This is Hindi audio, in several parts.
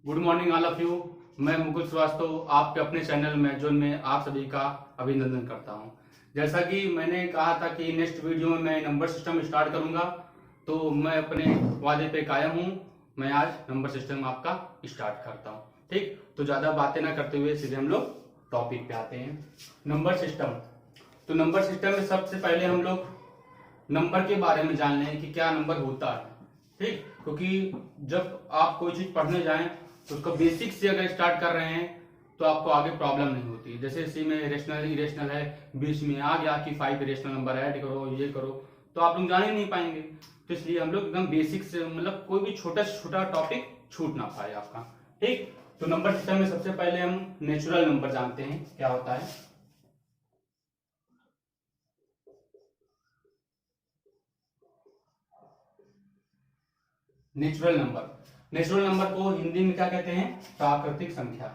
Good morning all of you. मैं मुकुल श्रीवास्तव आपके अपने चैनल मैजोन में आप सभी का अभिनंदन करता हूं। जैसा कि मैंने कहा था कि नेक्स्ट वीडियो में मैं नंबर सिस्टम स्टार्ट करूंगा, तो मैं अपने वादे पे कायम हूं। मैं आज नंबर सिस्टम आपका स्टार्ट करता हूं। ठीक, तो ज़्यादा बातें ना करते हुए सीधे हम लोग टॉपिक पे आते हैं। Number system. तो नंबर सिस्टम में सबसे पहले हम लोग नंबर के बारे में जान लें कि क्या नंबर होता है। ठीक, क्योंकि जब आप कोई चीज पढ़ने जाएं तो उसको बेसिक से अगर स्टार्ट कर रहे हैं तो आपको आगे प्रॉब्लम नहीं होती है। जैसे सी में रेशनल इरेशनल है, बीच में आ गया कि 5 इरेशनल नंबर ऐड करो, ये करो, तो आप लोग जान ही नहीं पाएंगे। तो इसलिए हम लोग एकदम बेसिक से, मतलब कोई भी छोटा से छोटा टॉपिक छूट ना पाए आपका। ठीक, तो नंबर सिस्टम में सबसे पहले हम नेचुरल नंबर जानते हैं क्या होता है। नेचुरल नंबर को हिंदी में क्या कहते हैं? प्राकृतिक संख्या।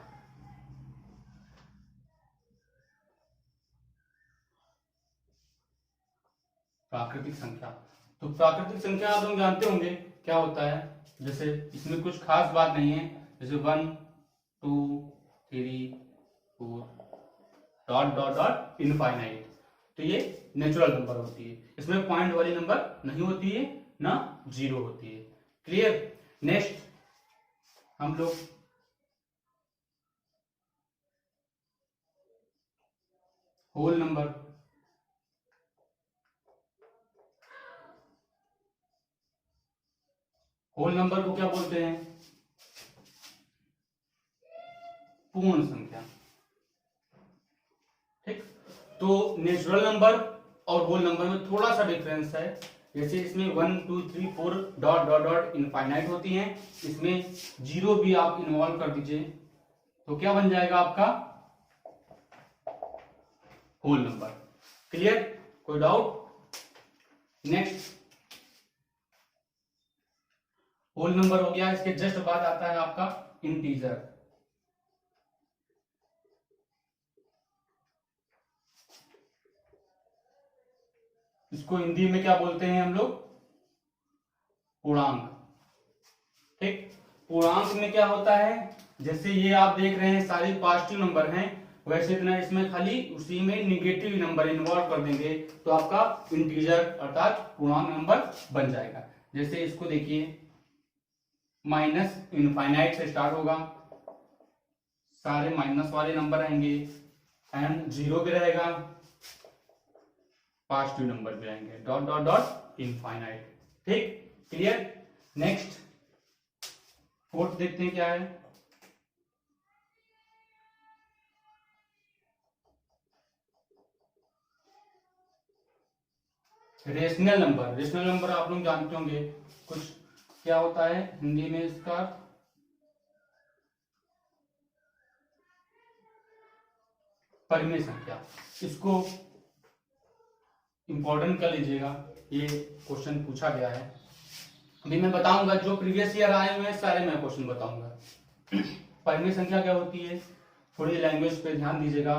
प्राकृतिक संख्या। तो प्राकृतिक संख्या आप लोग जानते होंगे क्या होता है। जैसे इसमें कुछ खास बात नहीं है, जैसे 1 2 3 4 डॉट डॉट डॉट इनफाइनाइट। तो ये नेचुरल नंबर होती है, इसमें पॉइंट वाली नंबर नहीं होती है, ना जीरो होती है। क्लियर। नेक्स्ट हम लोग होल नंबर। होल नंबर को क्या बोलते हैं? पूर्ण संख्या। ठीक, तो नेचुरल नंबर और होल नंबर में थोड़ा सा डिफरेंस है। जैसे इसमें 1 2 3 4 डॉट डॉट डॉट इनफाइनाइट होती हैं, इसमें जीरो भी आप इन्वॉल्व कर दीजिए तो क्या बन जाएगा आपका? Whole number. क्लियर, कोई डाउट? नेक्स्ट होल नंबर हो गया, इसके जस्ट बाद आता है आपका इंटीजर। इसको हिंदी में क्या बोलते हैं हम लोग? पूर्णांक। ठीक, पूर्णांक में क्या होता है? जैसे ये आप देख रहे हैं सारी पॉजिटिव नंबर हैं, वैसे इतना इसमें खाली उसी में निगेटिव नंबर इन्वॉल्व कर देंगे तो आपका इंटीजर अर्थात पूर्णांक नंबर बन जाएगा। जैसे इसको देखिए, माइनस इनफाइनाइट से स्टार्ट होगा, सारे माइनस वाले नंबर आएंगे, एंड जीरो भी रहेगा, पॉजिटिव नंबर भी आएंगे, डॉट डॉट डॉट इनफाइनाइट। ठीक, क्लियर। नेक्स्ट फोर्थ देखते हैं क्या है। Rational number. रेशनल नंबर आप लोग जानते होंगे कुछ क्या होता है हिंदी में इसका? परिमेय संख्या। इसको इंपॉर्टेंट कर लीजिएगा, ये क्वेश्चन पूछा गया है। अभी मैं बताऊंगा जो प्रीवियस ईयर आए हुए हैं सारे मैं क्वेश्चन बताऊंगा। परिमेय संख्या क्या होती है, थोड़ी लैंग्वेज पे ध्यान दीजिएगा,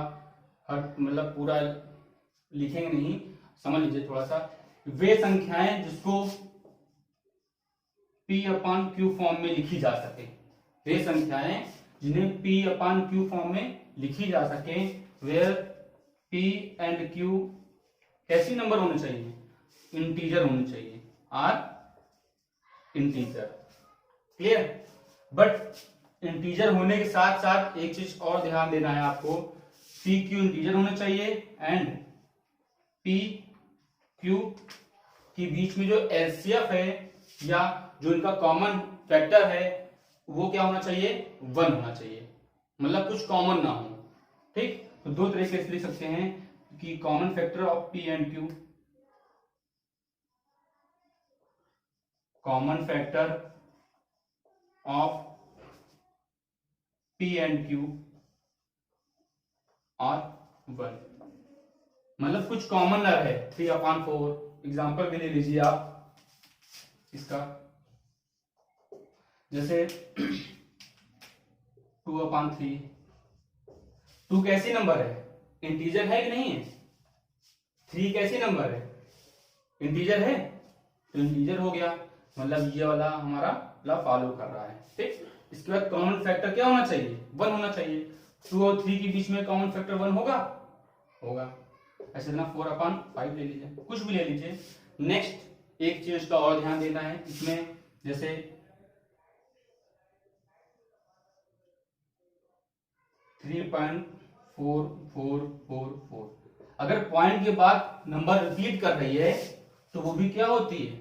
हर मतलब पूरा लिखेंगे नहीं, समझ लीजिए थोड़ा सा। वे संख्याएं जिसको P अपान क्यू फॉर्म में लिखी जा सके, वे संख्याएं जिन्हें P अपान क्यू फॉर्म में लिखी जा सके, वेयर P एंड Q कैसी नंबर होने चाहिए? इंटीजर होने चाहिए, are integer. Clear. But integer होने के साथ साथ एक चीज और ध्यान देना है आपको, पी क्यू इंटीजर होना चाहिए एंड पी क्यू के बीच में जो एलसीएफ है या जो इनका कॉमन फैक्टर है वो क्या होना चाहिए? 1 होना चाहिए, मतलब कुछ कॉमन ना हो। ठीक, तो दो तरीके से लिख सकते हैं कि common factor of P and Q, common factor of P and Q और 1, मतलब कुछ कॉमन ना रहे। 3/4 एग्जाम्पल भी ले लीजिए आप इसका, जैसे 2/3। 2 कैसी नंबर है? इंटीजर है कि नहीं है? 3 कैसी नंबर है? इंटीजर है, तो इंटीजर हो गया, मतलब ये वाला हमारा फॉलो कर रहा है। ठीक, इसके बाद कॉमन फैक्टर क्या होना चाहिए, 1 होना चाहिए। 2 और 3 के बीच में कॉमन फैक्टर 1 होगा। ऐसे ना 4/5 ले लीजिए, कुछ भी ले लीजिए। नेक्स्ट एक चीज का और ध्यान देना है इसमें, जैसे 3.4444, अगर पॉइंट के बाद नंबर रिपीट कर रही है तो वो भी क्या होती है,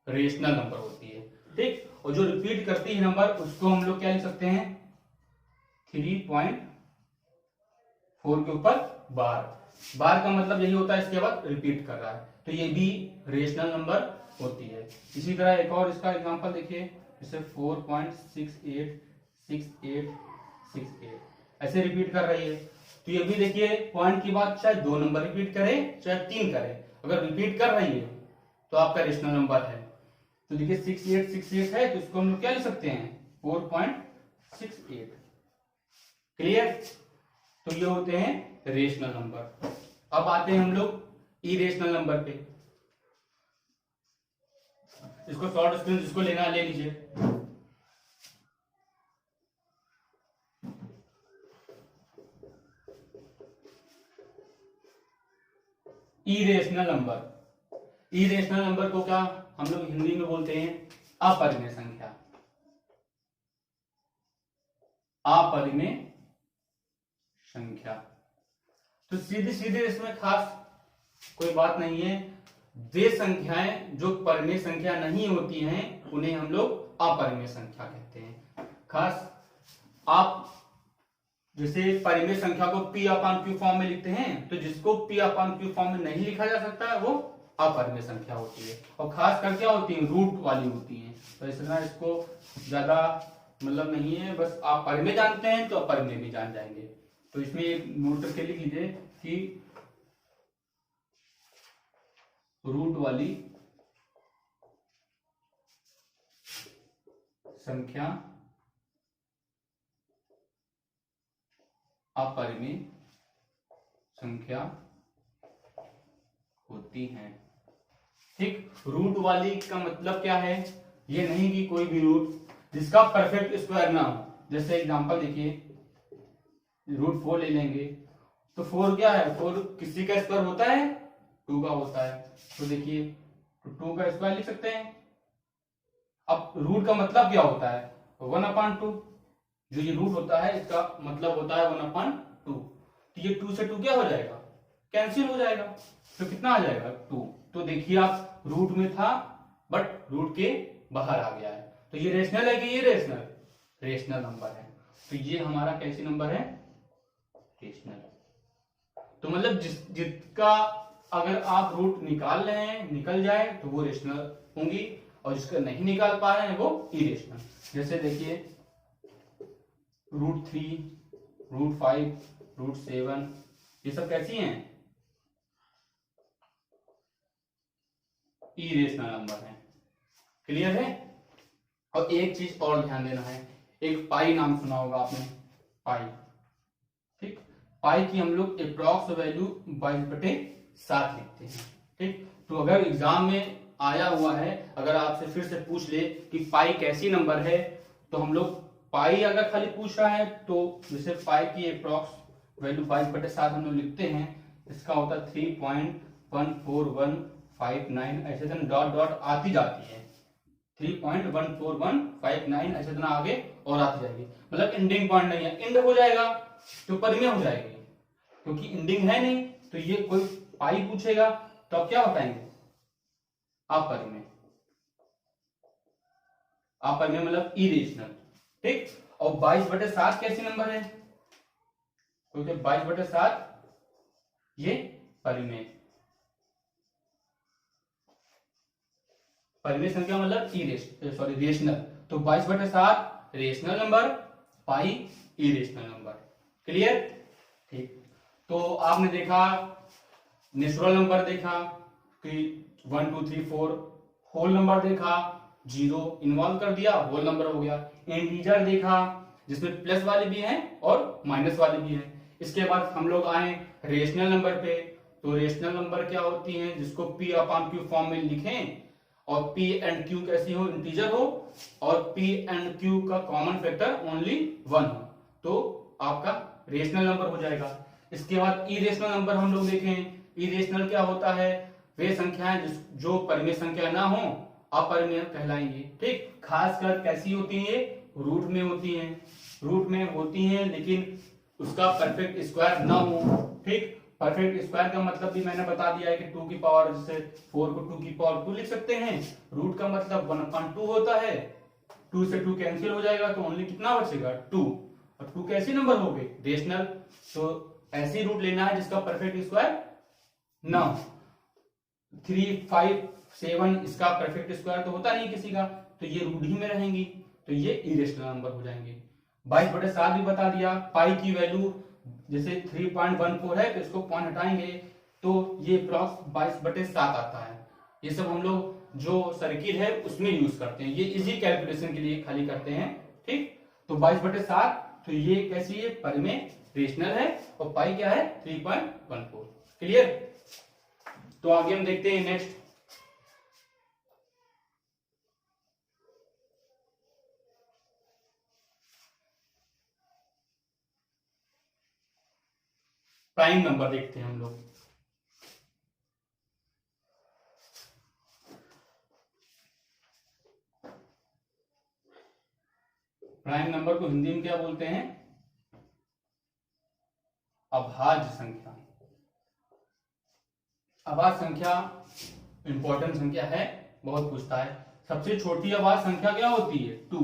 रेशनल नंबर होती है। ठीक, और जो रिपीट करती है नंबर उसको हम लोग क्या लिख सकते हैं, 3.4 के ऊपर बार का मतलब यही होता है इसके बाद रिपीट कर रहा है, तो ये भी रेशनल नंबर होती है। इसी तरह एक और इसका एग्जांपल देखिए, जैसे 4.686868 ऐसे रिपीट कर रही है, तो ये भी देखिए पॉइंट के बाद चाहे 2 नंबर रिपीट करे चाहे 3 करे, अगर रिपीट कर रही है तो आपका रेशनल नंबर है। तो देखिए 6868 है तो इसको हम लोग क्या लिख सकते हैं, 4.68। क्लियर, तो ये होते हैं रेशनल नंबर। अब आते हैं हम लोग इरेशनल नंबर पे। इसको शॉर्ट स्क्रीन जिसको लेना ले लीजिए। इरेशनल नंबर को क्या हम लोग हिंदी में बोलते हैं, अपरिमेय संख्या। अपरिमेय संख्या, तो सीधे सीधे इसमें खास कोई बात नहीं है। वे संख्याएं जो परिमेय संख्या नहीं होती हैं उन्हें हम लोग अपरिमेय संख्या कहते हैं। खास आप जैसे परिमेय संख्या को P/Q फॉर्म में लिखते हैं, तो जिसको P/Q फॉर्म में नहीं लिखा जा सकता है वो अपरिमेय संख्या होती है, और खास कर क्या होती है, रूट वाली होती है। तो इसलिए इसको ज्यादा मतलब नहीं है, बस आप परिमेय जानते हैं तो अपरिमेय भी जान जाएंगे। तो इसमें एक नोट करके लिख लीजिए कि रूट वाली संख्या अपरिमेय संख्या होती हैं। ठीक, रूट वाली का मतलब क्या है, ये नहीं कि कोई भी रूट जिसका परफेक्ट स्क्वायर ना हो। जैसे एग्जांपल देखिए, √4 ले लेंगे तो 4 क्या है, 4 किसी का स्क्वायर होता है, 2 का होता है। तो देखिए 2 का स्क्वायर लिख सकते हैं। अब रूट का मतलब क्या होता है, 1/2। जो ये रूट होता है इसका मतलब होता है 1/2। तो ये 2 से 2 क्या हो जाएगा, कैंसिल हो जाएगा, तो कितना आ जाएगा 2। तो देखिए आप रूट में था बट रूट के बाहर आ गया है, तो ये रेशनल है कि ये रेशनल नंबर है। तो ये हमारा कैसी नंबर है, रेशनल। तो मतलब जिसका अगर आप रूट निकाल रहे हैं निकल जाए तो वो रेशनल होंगी, और जिसका नहीं निकाल पा रहे हैं वो इरेशनल। जैसे देखिए √3, √5, √7 ये सब कैसी हैं, इरेशनल नंबर है। क्लियर है। और एक चीज और ध्यान देना है, एक पाई नाम सुना होगा आपने, पाई। ठीक, पाई की हम लोग अप्रॉक्स वैल्यू 22/7 लिखते हैं। ठीक, तो अगर एग्जाम में आया हुआ है, अगर आपसे फिर से पूछ ले कि पाई कैसी नंबर है, तो हम लोग पाई अगर खाली पूछ रहा है तो जैसे पाई की अप्रॉक्स वैल्यू 22/7 हम लोग लिखते हैं, इसका होता है 3.14159, ऐसे दिन डॉट डॉट आती जाती है, 3.14159 ऐसे दिन आगे और आती जाएगी। मतलब एंडिंग पॉइंट नहीं है, एंड हो जाएगा तो परिमेय हो जाएगी, क्योंकि एंडिंग है नहीं। तो ये कोई पाई पूछेगा तो आप क्या बताएंगे, अपरिमेय। अपरिमेय मतलब इरेशनल। ठीक, और 22/7 कैसी नंबर है, क्योंकि 22/7 ये परिमेय संख्या मतलब रेशनल। तो 22/7 रेशनल नंबर, पाई इरेशनल नंबर। क्लियर। ठीक, तो आपने देखा नेचुरल नंबर देखा कि 1 2 3 4, होल नंबर देखा, 0 इन्वॉल्व कर दिया, होल नंबर हो गया। इंटीजर देखा जिसमें प्लस वाले भी हैं और माइनस वाले भी हैं। इसके बाद हम लोग आए रेशनल नंबर पे। तो रेशनल नंबर क्या होती हैं, जिसको P/Q फॉर्म में लिखें और पी एंड क्यू कैसी हो, इंटीजर हो, और पी एंड क्यू का कॉमन फैक्टर ओनली 1 हो, तो आपका रेशनल नंबर हो जाएगा। इसके बाद इरेशनल नंबर हम लोग देखें। इरेशनल क्या होता है, वे संख्याएं जो परिमेय संख्या ना हो, अपरिमेय कहलाएंगी। ठीक, खासकर कैसी होती है, रूट में होती हैं, रूट में होती हैं लेकिन उसका परफेक्ट स्क्वायर ना हो। ठीक, परफेक्ट स्क्वायर का मतलब भी मैंने बता दिया है कि 2 की पावर, जैसे 4 को 2 की पावर 2 लिख सकते हैं। रूट का मतलब 1/2 होता है, 2 से 2 कैंसिल हो जाएगा तो ओनली कितना बचेगा, 2। और 2 कैसे नंबर हो गए, रेशनल। तो ऐसी रूट लेना है जिसका परफेक्ट स्क्वायर ना हो। 3, 5, 7 इसका परफेक्ट स्क्वायर तो होता नहीं किसी का, तो ये रूट ही में रहेंगी, तो ये इरेशनल नंबर हो जाएंगे। 22/7 भी बता दिया। पाई की वैल्यू जैसे 3.14 है तो इसको पॉइंट हटाएंगे तो ये अप्रॉक्स 22/7 आता है। ये सब हम लोग जो सर्किट है उसमें यूज करते हैं, ये इजी कैलकुलेशन के लिए खाली करते हैं। ठीक, तो 22/7, तो ये कैसी है, परिमेय रेशनल है, और पाई क्या है, 3.14। क्लियर। तो आगे हम देखते हैं नेक्स्ट। प्राइम नंबर देखते हैं हम लोग। प्राइम नंबर को हिंदी में क्या बोलते हैं, अभाज्य संख्या। अभाज्य संख्या इंपॉर्टेंट संख्या है, बहुत पूछता है। सबसे छोटी अभाज्य संख्या क्या होती है, 2।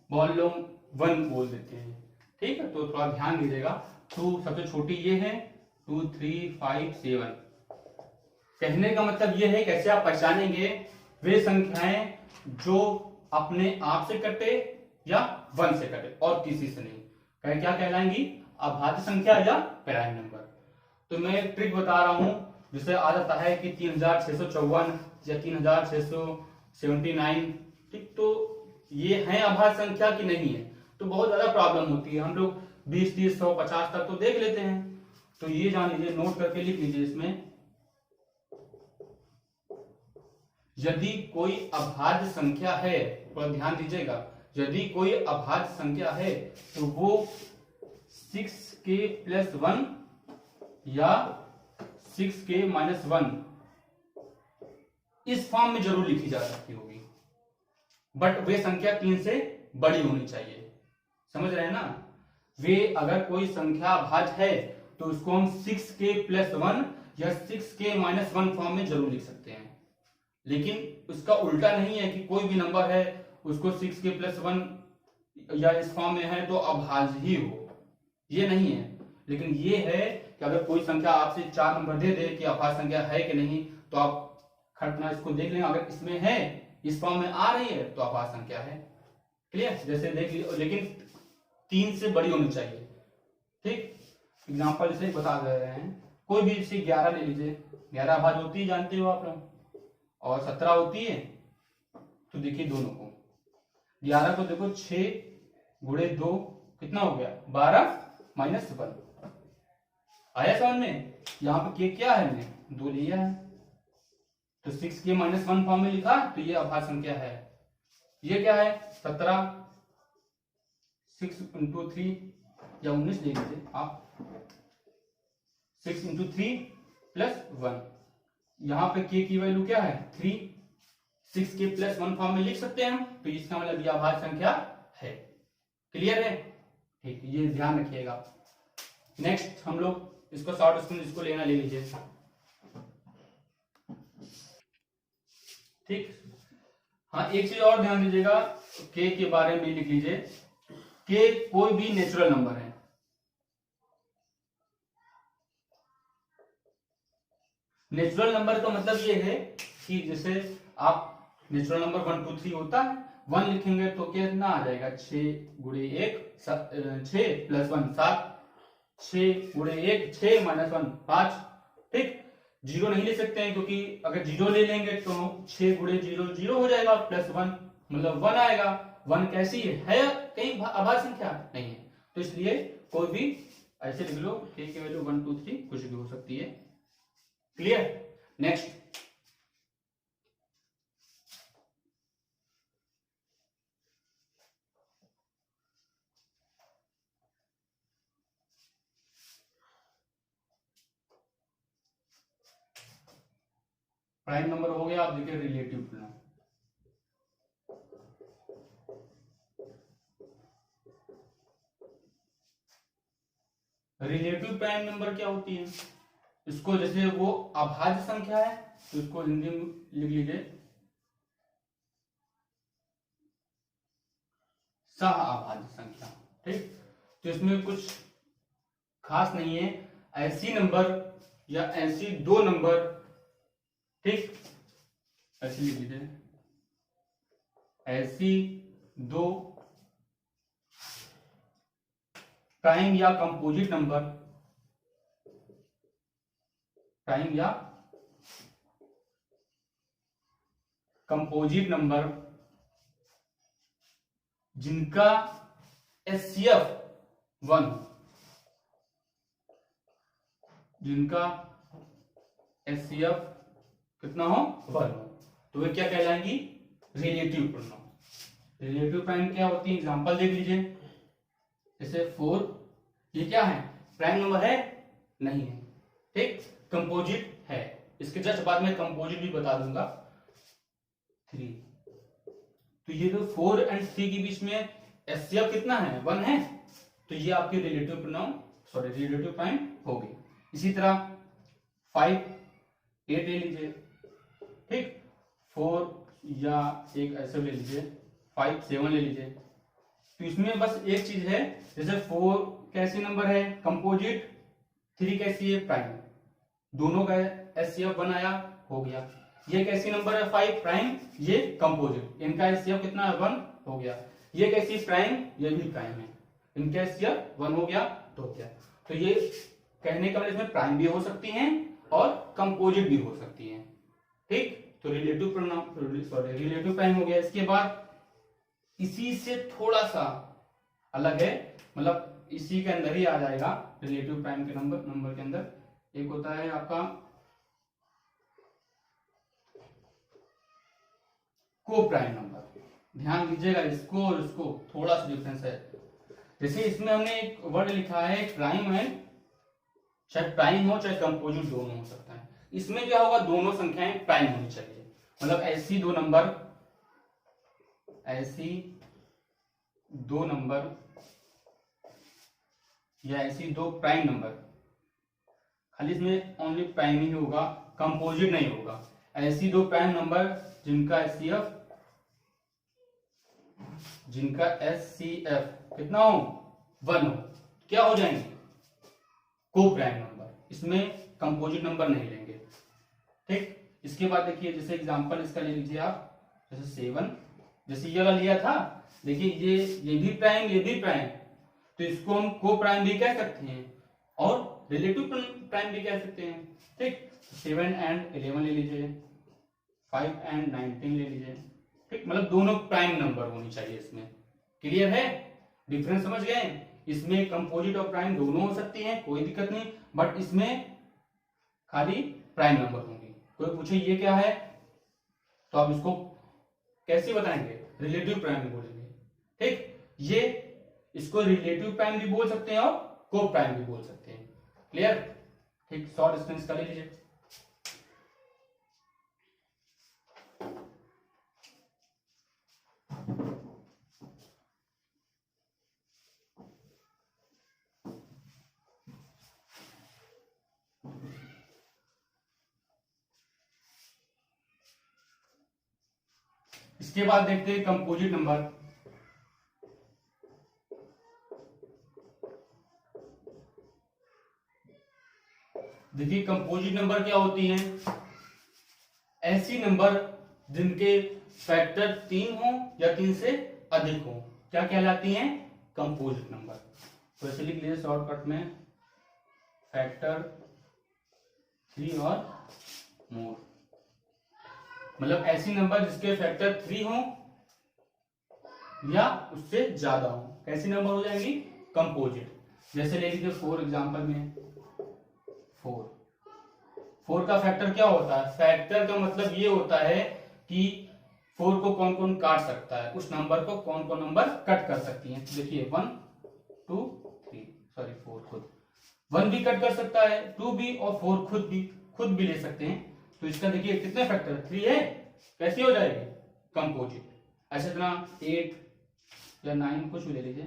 बहुत लोग 1 बोल देते हैं। ठीक है, तो थोड़ा ध्यान दीजिएगा। 2 सबसे छोटी ये है, 2, 3, 5, 7। कहने का मतलब ये है, कैसे आप पहचानेंगे, वे संख्याएं जो अपने आप से कटे या 1 से कटे और किसी से नहीं, क्या कहलाएंगी, अभाज्य संख्या या प्राइम नंबर। तो मैं एक ट्रिक बता रहा हूं, जिसे आ जाता है कि 3654 या 3679। ठीक, तो ये है अभाज्य संख्या कि नहीं है, तो बहुत ज्यादा प्रॉब्लम होती है। हम लोग 20, 30, 100, 50 तक तो देख लेते हैं। तो ये जान लीजिए, नोट करके लिख लीजिए इसमें, यदि कोई अभाज्य संख्या है, थोड़ा ध्यान दीजिएगा, यदि कोई अभाज्य संख्या है तो वो 6k+1 या 6k-1 इस फॉर्म में जरूर लिखी जा सकती होगी, बट वे संख्या 3 से बड़ी होनी चाहिए। समझ रहे हैं ना, वे अगर कोई संख्या अभाज्य है तो उसको हम 6k+1 या 6k-1 फॉर्म में जरूर लिख सकते हैं। लेकिन उसका उल्टा नहीं है कि कोई भी नंबर है उसको 6k+1 या इस फॉर्म में है तो अभाज्य ही हो, ये नहीं है। लेकिन ये है कि अगर कोई संख्या आपसे 4 नंबर दे दे कि अभाज्य संख्या है कि नहीं, तो आप खटना इसको देख लें, अगर इसमें है, इस फॉर्म में आ रही है तो अभाज्य संख्या है। क्लियर, जैसे देख लीजिए, लेकिन 3 से बड़ी होनी चाहिए। ठीक, एग्जाम्पल से बता दे रहे हैं, कोई भी इसे 11 ले लीजिए, 11 अभाज्य होती है, जानते हो आप लोग, और 17 होती है। तो देखिए दोनों को, 11 को देखो 6×2 कितना हो गया, 12-1 आया समझ में। यहाँ पे के क्या है, हमने 2 लिया है, तो 6k-1 फॉर्म में लिखा, तो ये अभाज्य संख्या है। ये क्या है, 17, 6×3 या 19 ले लीजिए आप, 6×3+1। यहाँ पे k की वैल्यू क्या है, 3, 6k+1 फॉर्म में लिख सकते हैं हम, तो इसका मतलब ये अभाज्य संख्या है। क्लियर है, ठीक, ये ध्यान रखिएगा। नेक्स्ट हम लोग इसको शॉर्ट स्क्रीन, इसको लेना ले लीजिए। ठीक, हाँ, एक चीज और ध्यान दीजिएगा, के के बारे में लिख लीजिए, के कोई भी नेचुरल नंबर है। नेचुरल नंबर का मतलब ये है कि जैसे आप नेचुरल नंबर 1, 2, 3 होता है, 1 लिखेंगे तो कितना आ जाएगा, 6×1 6+1 7, 6×1 6-1 5। ठीक, 0 नहीं ले सकते हैं, क्योंकि अगर 0 ले लेंगे तो 6×0 0 हो जाएगा, +1 मतलब 1 आएगा। 1 कैसी है कहीं अभाज्य संख्या नहीं है, तो इसलिए कोई भी ऐसे लिख लो, के की वैल्यू 1, 2, 3 कुछ भी हो सकती है। Clear, next. प्राइम नंबर हो गया। आप देखिए relative pronoun, relative prime number क्या होती है, इसको जैसे वो अभाज्य संख्या है तो इसको हिंदी में लिख लीजिए सह अभाज्य संख्या। ठीक, तो इसमें कुछ खास नहीं है, ऐसी नंबर या ऐसी दो नंबर, ठीक, ऐसे लिख लीजिए, ऐसी दो प्राइम या कंपोजिट नंबर, प्राइम या कंपोजिट नंबर जिनका एचसीएफ 1, जिनका एचसीएफ कितना हो 1 हो, तो वे क्या कहलाएंगी, रिलेटिव प्रोनाउन। रिलेटिव प्राइम क्या होती है, एग्जांपल देख लीजिए, जैसे 4, ये क्या है, प्राइम नंबर है, नहीं है, ठीक, कंपोजिट है, इसके जस्ट बाद में कंपोजिट भी बता दूंगा। 3, तो ये जो 4 एंड 3 के बीच में एचसीएफ कितना है, 1 है, तो ये आपकी relative pronoun, sorry relative prime होगी। इसी तरह 5, 8 ले लीजिए, ठीक, 4 या एक ऐसे ले लीजिए, 5, 7 ले लीजिए, तो इसमें बस एक चीज है, जैसे 4 कैसी नंबर है, कंपोजिट, 3 कैसी है, प्राइम, दोनों का एचसीएफ 1 आया, हो गया। ये कैसी नंबर है, 5 प्राइम, ये कंपोजिट, इनका एचसीएफ कितना है, 1 हो गया। ये कैसी प्राइम, ये भी प्राइम है, इनका एचसीएफ 1 हो गया, तो हो गया। तो ये कहने का मतलब इसमें प्राइम भी हो सकती हैं और कंपोजिट भी हो सकती हैं, ठीक, तो relative pronoun, sorry relative prime हो गया। इसके बाद इसी से थोड़ा सा अलग है, मतलब इसी के अंदर ही आ जाएगा रिलेटिव प्राइम के नंबर के अंदर, एक होता है आपका को प्राइम नंबर। ध्यान दीजिएगा, इसको और इसको थोड़ा सा डिफरेंस है। जैसे इसमें हमने एक वर्ड लिखा है प्राइम है, चाहे प्राइम हो चाहे कंपोजिट, दोनों हो सकता है। इसमें क्या होगा, दोनों संख्याएं प्राइम होनी चाहिए, मतलब ऐसी दो नंबर, ऐसी दो नंबर या ऐसी दो प्राइम नंबर, खाली इसमें ओनली प्राइम ही होगा, कंपोजिट नहीं होगा। ऐसी दो प्राइम नंबर जिनका एचसीएफ, जिनका एचसीएफ कितना हो, 1 हो, क्या हो जाएंगे, को प्राइम नंबर, इसमें कंपोजिट नंबर नहीं लेंगे, ठीक। इसके बाद देखिए, जैसे एग्जांपल इसका ले लीजिए आप, जैसे 7, जैसे ये वाला लिया था, देखिए ये भी प्राइम, ये भी प्राइम, तो इसको हम को प्राइम भी कह सकते हैं और रिलेटिव प्राइम भी कह सकते हैं, ठीक। 7 एंड 11 ले लीजिए, 5 एंड 19 ले लीजिए, ठीक, मतलब दोनों प्राइम नंबर होनी चाहिए इसमें। क्लियर है, डिफरेंस समझ गए। इसमें कंपोजिट और प्राइम दोनों हो सकती हैं, कोई दिक्कत नहीं, बट इसमें खाली प्राइम नंबर होंगी। कोई पूछे ये क्या है, तो आप इसको कैसे बताएंगे, रिलेटिव प्राइम बोलेंगे, ठीक। ये इसको रिलेटिव प्राइम भी बोल सकते हैं और को प्राइम भी बोल सकते हैं। क्लियर, ठीक, शॉर्ट डिस्टेंस का ले लीजिए। इसके बाद देखते हैं कंपोजिट नंबर। देखिए कंपोजिट नंबर क्या होती हैं, ऐसी नंबर जिनके फैक्टर 3 हो या 3 से अधिक हो, क्या कहलाती हैं, कंपोजिट नंबर। तो ऐसे लिख लीजिए शॉर्टकट में, फैक्टर 3 और मोर, मतलब ऐसी नंबर जिसके फैक्टर 3 हो या उससे ज्यादा हो, कैसी नंबर हो जाएंगी, कंपोजिट। जैसे ले लीजिए 4 एग्जांपल में, 4 का फैक्टर क्या होता है, फैक्टर का मतलब ये होता है कि 4 को कौन कौन काट सकता है, उस नंबर को कौन कौन नंबर कट कर सकती है। देखिए 1 2 3, सॉरी 4 खुद 1 भी कट कर सकता है, 2 भी और 4 खुद भी ले सकते हैं। तो इसका देखिए कितने फैक्टर, 3 है, कैसी हो जाएगी, कंपोजिट। ऐसे इतना 8 या 9 कुछ भी ले लीजिए,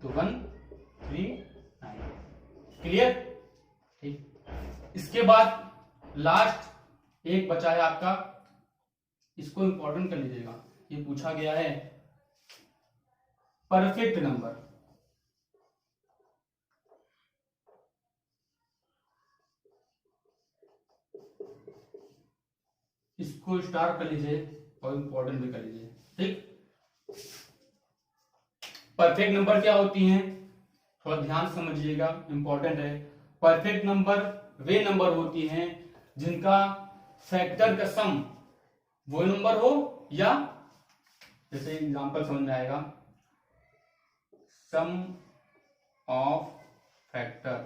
तो 1 3 9, क्लियर। ठीक, इसके बाद लास्ट एक बचा है आपका, इसको इंपॉर्टेंट कर लीजिएगा, ये पूछा गया है, परफेक्ट नंबर। इसको स्टार कर लीजिए और इंपॉर्टेंट भी कर लीजिए। ठीक, परफेक्ट नंबर क्या होती हैं, थोड़ा ध्यान समझिएगा, इंपॉर्टेंट है। परफेक्ट नंबर वे नंबर होती हैं जिनका फैक्टर का सम वो नंबर हो, या जैसे एग्जांपल समझ में आएगा, सम ऑफ फैक्टर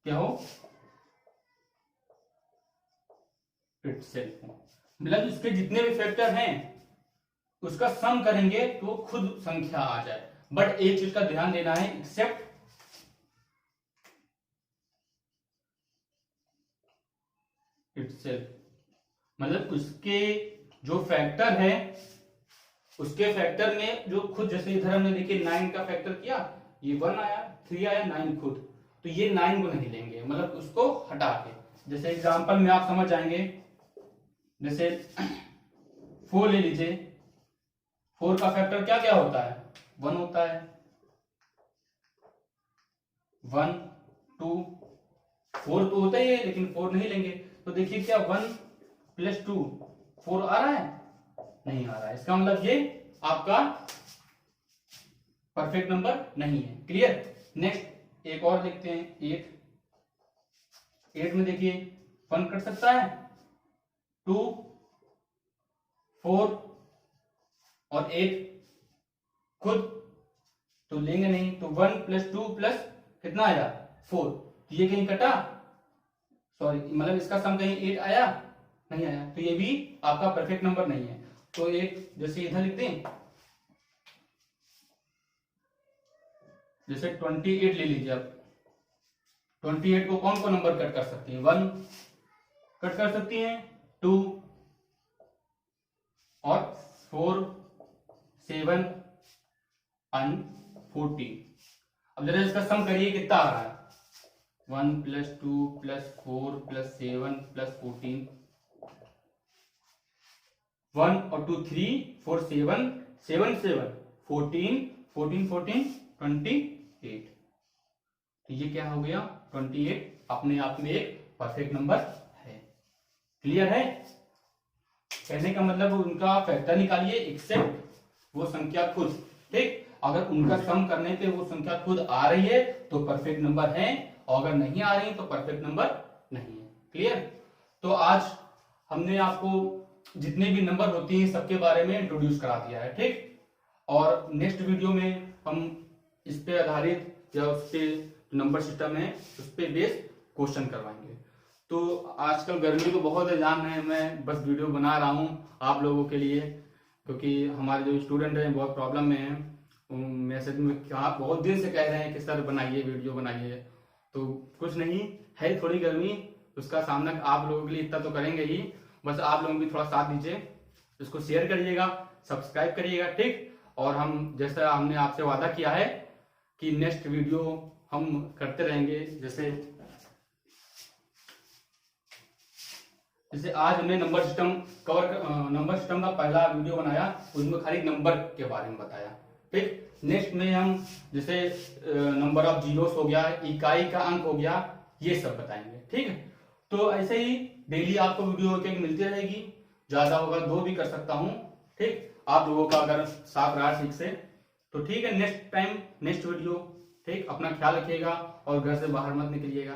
क्या हो, इटसेल्फ हो। मतलब इसके जितने भी फैक्टर हैं उसका सम करेंगे तो खुद संख्या आ जाए। बट एक चीज का ध्यान देना है, एक्सेप्ट इटसेल्फ, मतलब उसके जो फैक्टर है, उसके फैक्टर में जो खुद, जैसे इधर हमने देखिए 9 का फैक्टर किया, ये 1 आया, 3 आया, 9 खुद, तो ये 9 को नहीं लेंगे, मतलब उसको हटा के। जैसे एग्जांपल में आप समझ जाएंगे, जैसे 4 ले लीजिए, 4 का फैक्टर क्या क्या होता है, 1 होता है, 1 2 4 तो होता ही है, लेकिन 4 नहीं लेंगे। तो देखिए क्या 1 + 2 4 आ रहा है, नहीं आ रहा है, इसका मतलब ये आपका परफेक्ट नंबर नहीं है। क्लियर। नेक्स्ट एक और देखते हैं, 8 में देखिए 1 कट सकता है, 2 4 और 8 खुद तो लेंगे नहीं, तो 1 + 2 प्लस कितना आया 4, तो ये कहीं कटा, सॉरी मतलब इसका सम कहीं 8 आया, नहीं आया, तो ये भी आपका परफेक्ट नंबर नहीं है। तो एक जैसे इधर लिख दें, जैसे 28 ले लीजिए आप, 28 को कौन कौन नंबर कट कर सकती है, 1 कट कर सकती हैं, 2 और 4 7 और 14। अब जरा इसका सम करिए कितना आ रहा है, 1 + 2 + 4 + 7 + 14, 1 और 2 3 4 7 7 7 14 14 14 28, तो ये क्या हो गया 28, अपने आप में एक परफेक्ट नंबर है। क्लियर है। कहने का मतलब उनका फैक्टर निकालिए एक्सेप्ट वो संख्या खुद। ठीक, अगर उनका सम करने पे वो संख्या खुद आ रही है तो परफेक्ट नंबर है, और अगर नहीं आ रही तो परफेक्ट नंबर नहीं है। क्लियर। तो आज हमने आपको जितने भी नंबर होती हैं सबके बारे में इंट्रोड्यूस करा दिया है। ठीक, और नेक्स्ट वीडियो में हम इस पे आधारित या उस पे नंबर सिस्टम है उस पे बेस्ड क्वेश्चन करवाएंगे। तो आजकल गर्मी तो बहुत है, जान रहे हैं, मैं बस वीडियो बना रहा हूँ आप लोगों के लिए, क्योंकि हमारे जो स्टूडेंट हैं बहुत प्रॉब्लम में हैं, मैसेज में क्या बहुत दिन से कह रहे हैं कि सर बनाइए वीडियो बनाइए, तो कुछ नहीं है, थोड़ी गर्मी, उसका सामना आप लोगों के लिए इतना तो करेंगे ही, बस आप लोग भी थोड़ा साथ दीजिए, इसको शेयर करिएगा, सब्सक्राइब करिएगा। ठीक, और हम जैसा हमने आपसे वादा किया है कि नेक्स्ट वीडियो हम करते रहेंगे, जैसे आज हमने नंबर सिस्टम का पहला वीडियो बनाया, उसमें खाली नंबर के बारे में बताया। ठीक, नेक्स्ट में हम जैसे नंबर ऑफ जीरोस हो गया, इकाई का अंक हो गया, ये सब बताएंगे। ठीक है, तो ऐसे ही डेली आपको वीडियो एक मिलती रहेगी, ज्यादा होगा 2 भी कर सकता हूँ। ठीक, आप लोगों का अगर साथ रहा ठीक से तो ठीक है, नेक्स्ट टाइम नेक्स्ट वीडियो। ठीक, अपना ख्याल रखिएगा और घर से बाहर मत निकलिएगा।